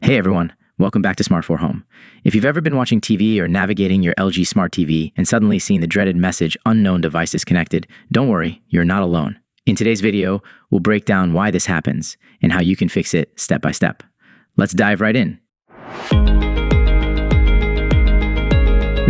Hey everyone, welcome back to Smart 4 Home. If you've ever been watching TV or navigating your LG Smart TV and suddenly seen the dreaded message, unknown device disconnected, don't worry, you're not alone. In today's video, we'll break down why this happens and how you can fix it step by step. Let's dive right in.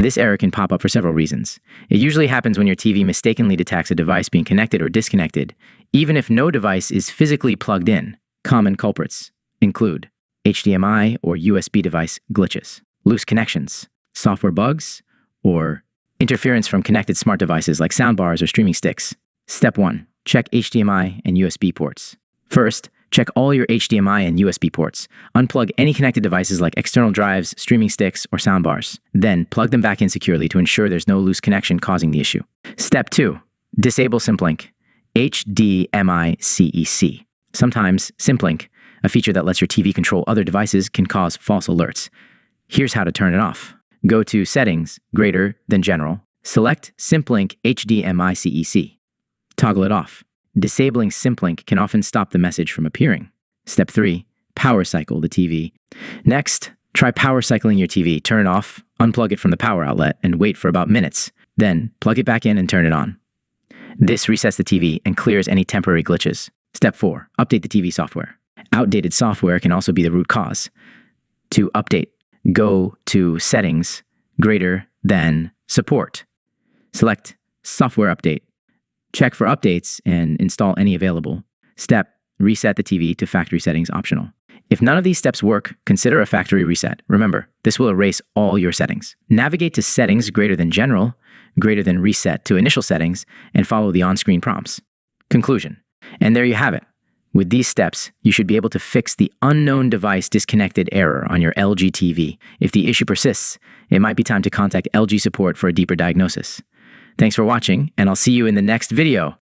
This error can pop up for several reasons. It usually happens when your TV mistakenly detects a device being connected or disconnected, even if no device is physically plugged in. Common culprits include HDMI or USB device glitches, loose connections, software bugs, or interference from connected smart devices like soundbars or streaming sticks. Step 1. Check HDMI and USB ports. First, check all your HDMI and USB ports. Unplug any connected devices like external drives, streaming sticks, or soundbars. Then, plug them back in securely to ensure there's no loose connection causing the issue. Step 2. Disable Simplink, HDMI-CEC. Sometimes, Simplink, a feature that lets your TV control other devices, can cause false alerts. Here's how to turn it off. Go to Settings, Greater than General. Select Simplink HDMI-CEC. Toggle it off. Disabling Simplink can often stop the message from appearing. Step 3. Power cycle the TV. Next, try power cycling your TV. Turn it off, unplug it from the power outlet, and wait for about minutes. Then, plug it back in and turn it on. This resets the TV and clears any temporary glitches. Step 4. Update the TV software. Outdated software can also be the root cause. To update, go to Settings, Greater than Support. Select Software Update. Check for updates and install any available. Step, reset the TV to factory settings optional. If none of these steps work, consider a factory reset. Remember, this will erase all your settings. Navigate to Settings Greater than General, Greater than Reset to Initial Settings, and follow the on-screen prompts. Conclusion. And there you have it. With these steps, you should be able to fix the unknown device disconnected error on your LG TV. If the issue persists, it might be time to contact LG support for a deeper diagnosis. Thanks for watching, and I'll see you in the next video.